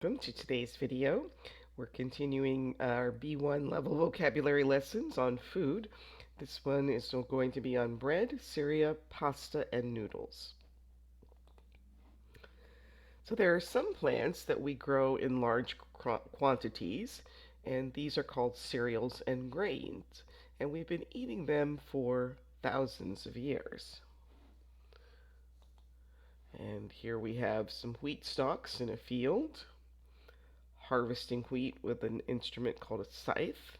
Welcome to today's video. We're continuing our B1 level vocabulary lessons on food. This one is going to be on bread, cereal, pasta, and noodles. So there are some plants that we grow in large quantities, and these are called cereals and grains, and we've been eating them for thousands of years. And here we have some wheat stalks in a field, harvesting wheat with an instrument called a scythe.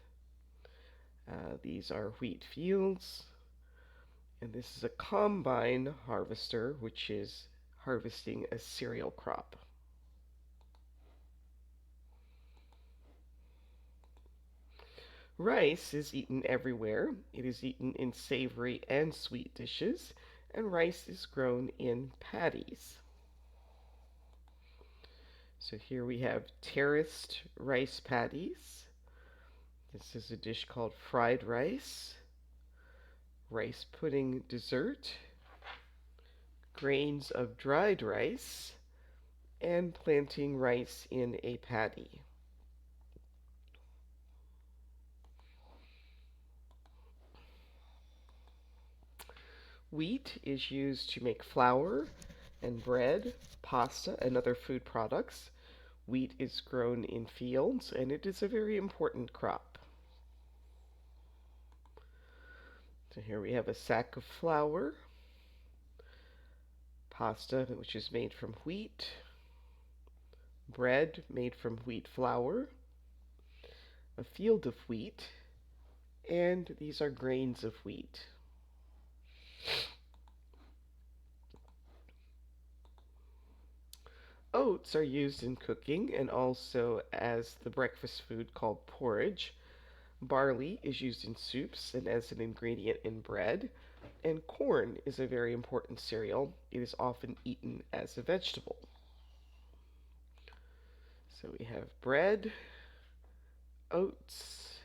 These are wheat fields, and this is a combine harvester, which is harvesting a cereal crop. Rice is eaten everywhere. It is eaten in savory and sweet dishes, and rice is grown in paddies. So here we have terraced rice paddies. This is a dish called fried rice, rice pudding dessert, grains of dried rice, and planting rice in a paddy. Wheat is used to make flour and bread, pasta, and other food products. Wheat is grown in fields, and it is a very important crop. So here we have a sack of flour, pasta, which is made from wheat, bread made from wheat flour, a field of wheat, and these are grains of wheat. Oats are used in cooking and also as the breakfast food called porridge. Barley is used in soups and as an ingredient in bread. And corn is a very important cereal. It is often eaten as a vegetable. So we have bread, oats,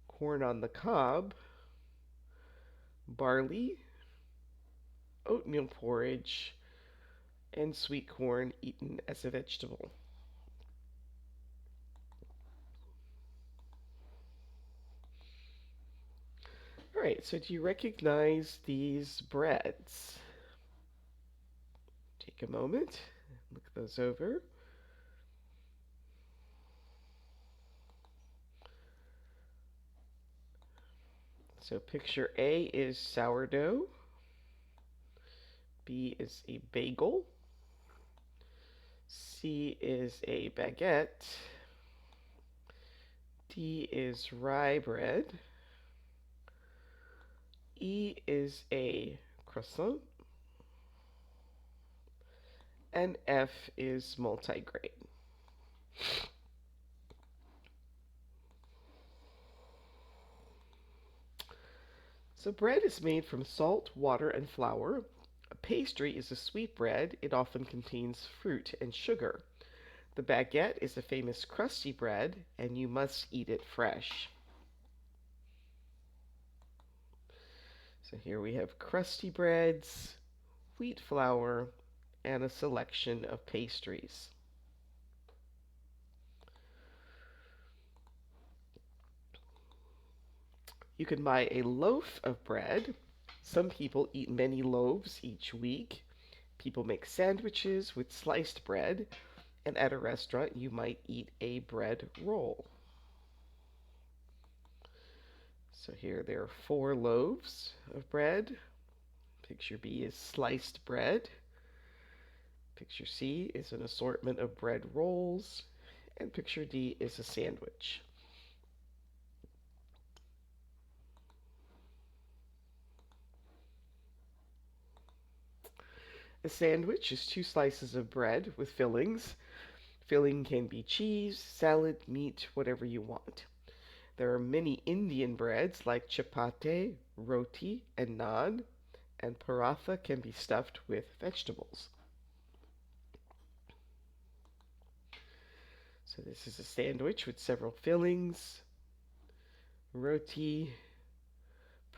corn on the cob, barley, oatmeal porridge, and sweet corn eaten as a vegetable. All right, so do you recognize these breads? Take a moment, look those over. So picture A is sourdough, B is a bagel, C is a baguette, D is rye bread, E is a croissant, and F is multigrain. So bread is made from salt, water, and flour. A pastry is a sweet bread. It often contains fruit and sugar. The baguette is a famous crusty bread, and you must eat it fresh. So here we have crusty breads, wheat flour, and a selection of pastries. You can buy a loaf of bread. Some people eat many loaves each week. People make sandwiches with sliced bread, and at a restaurant you might eat a bread roll. So here there are 4 loaves of bread. Picture B is sliced bread. Picture C is an assortment of bread rolls. And picture D is a sandwich. A sandwich is 2 slices of bread with fillings. Filling can be cheese, salad, meat, whatever you want. There are many Indian breads like chapati, roti, and naan, and paratha can be stuffed with vegetables. So this is a sandwich with several fillings, roti,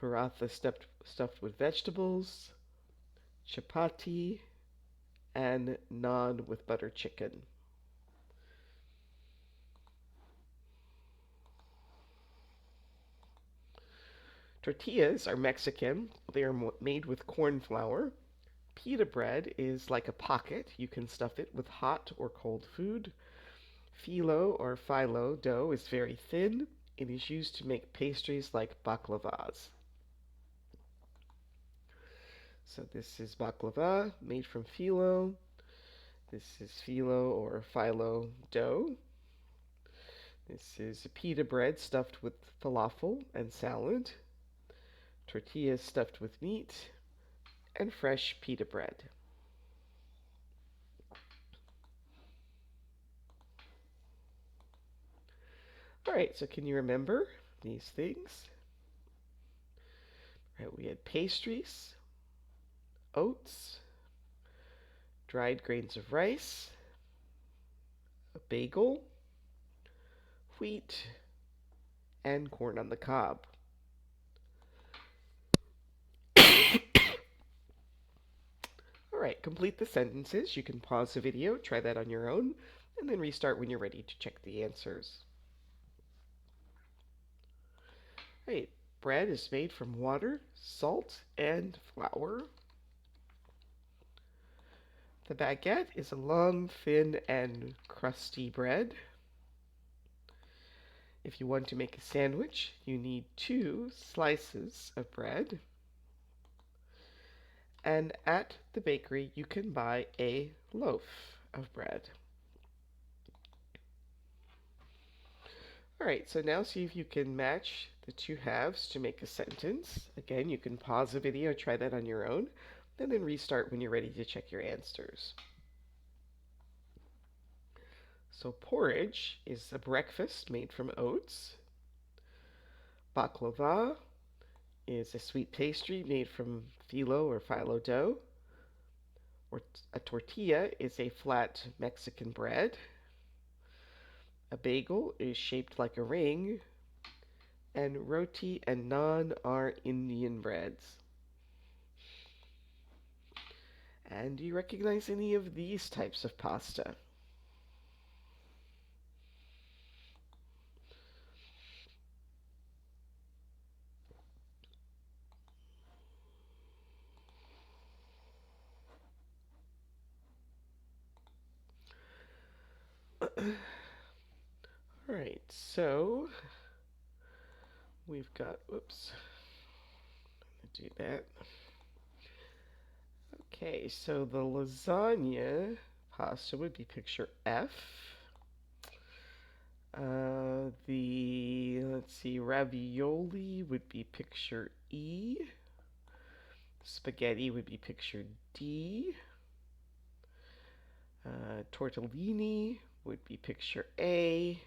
paratha stuffed with vegetables, chapati, and naan with butter chicken. Tortillas are Mexican. They are made with corn flour. Pita bread is like a pocket. You can stuff it with hot or cold food. Phyllo or phyllo dough is very thin. It is used to make pastries like baklavas. So this is baklava made from phyllo. This is phyllo or phyllo dough. This is pita bread stuffed with falafel and salad. Tortillas stuffed with meat. And fresh pita bread. Alright, so can you remember these things? Right, we had pastries, oats, dried grains of rice, a bagel, wheat, and corn on the cob. Alright, complete the sentences. You can pause the video, try that on your own, and then restart when you're ready to check the answers. Right, bread is made from water, salt, and flour. The baguette is a long, thin, and crusty bread. If you want to make a sandwich, you need 2 slices of bread. And at the bakery, you can buy a loaf of bread. Alright, so now see if you can match the 2 halves to make a sentence. Again, you can pause the video, try that on your own, and then restart when you're ready to check your answers. So porridge is a breakfast made from oats. Baklava is a sweet pastry made from phyllo or phyllo dough. Or a tortilla is a flat Mexican bread. A bagel is shaped like a ring. And roti and naan are Indian breads. And do you recognize any of these types of pasta? Alright, so we've got, oops, do that. Okay, so the lasagna pasta would be picture F. Let's see, ravioli would be picture E. Spaghetti would be picture D. Tortellini would be picture A.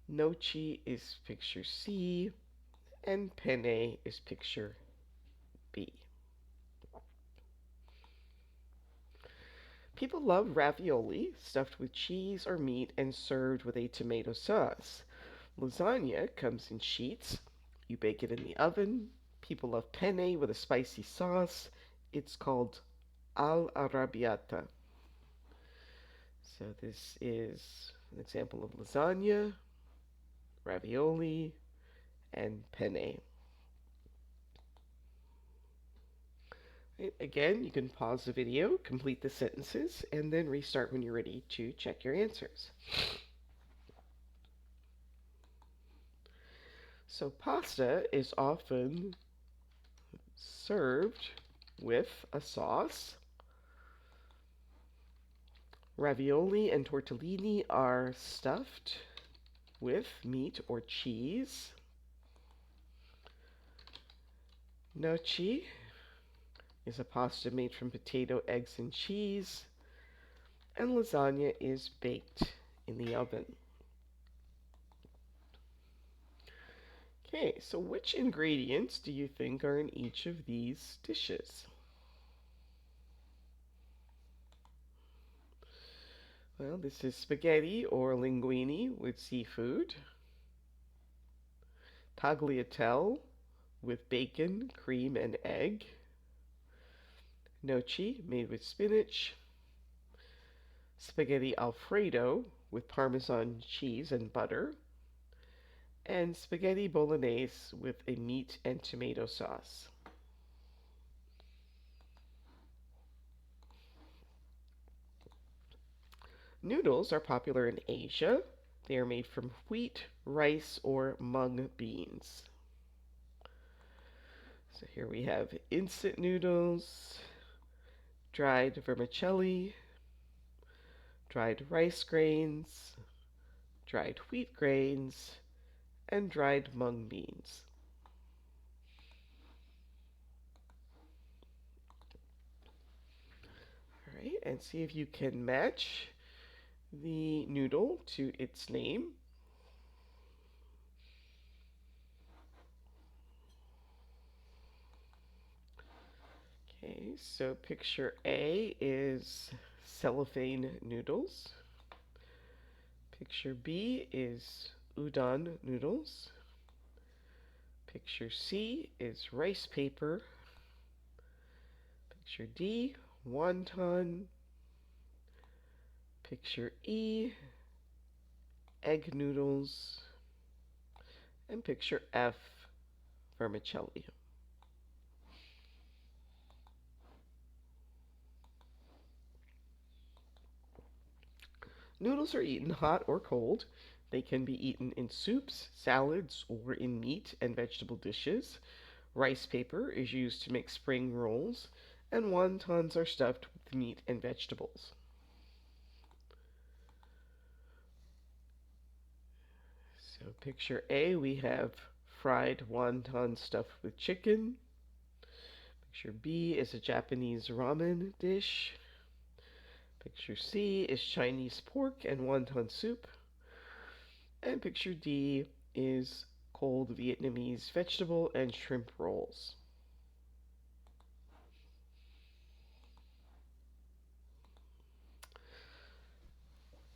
Gnocchi is picture C. And penne is picture B. People love ravioli, stuffed with cheese or meat and served with a tomato sauce. Lasagna comes in sheets. You bake it in the oven. People love penne with a spicy sauce. It's called all'arrabbiata. So this is an example of lasagna, ravioli, and penne. Right, again, you can pause the video, complete the sentences, and then restart when you're ready to check your answers. So pasta is often served with a sauce. Ravioli and tortellini are stuffed with meat or cheese. Gnocchi is a pasta made from potato, eggs, and cheese. And lasagna is baked in the oven. Okay, so which ingredients do you think are in each of these dishes? Well, this is spaghetti or linguine with seafood. Tagliatelle with bacon, cream, and egg. Gnocchi made with spinach. Spaghetti Alfredo with Parmesan cheese and butter. and spaghetti bolognese with a meat and tomato sauce. Noodles are popular in Asia. They are made from wheat, rice, or mung beans. So here we have instant noodles, dried vermicelli, dried rice grains, dried wheat grains, and dried mung beans. All right, and see if you can match the noodle to its name. Okay, so picture A is cellophane noodles. Picture B is udon noodles. Picture C is rice paper. Picture D, wonton. Picture E, egg noodles. And picture F, vermicelli. Noodles are eaten hot or cold. They can be eaten in soups, salads, or in meat and vegetable dishes. Rice paper is used to make spring rolls, and wontons are stuffed with meat and vegetables. So picture A, we have fried wonton stuffed with chicken. Picture B is a Japanese ramen dish. Picture C is Chinese pork and wonton soup. And picture D is cold Vietnamese vegetable and shrimp rolls.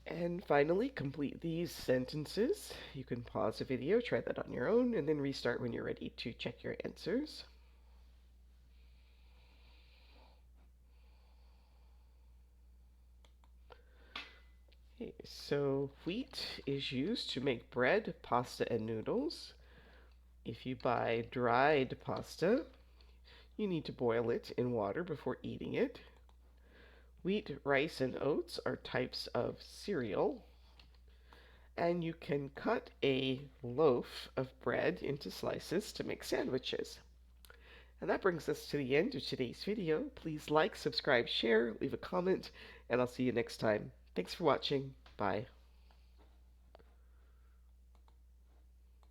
And finally, complete these sentences. You can pause the video, try that on your own, and then restart when you're ready to check your answers. Okay, so wheat is used to make bread, pasta, and noodles. If you buy dried pasta, you need to boil it in water before eating it. Wheat, rice, and oats are types of cereal. And you can cut a loaf of bread into slices to make sandwiches. And that brings us to the end of today's video. Please like, subscribe, share, leave a comment, and I'll see you next time. Thanks for watching. Bye.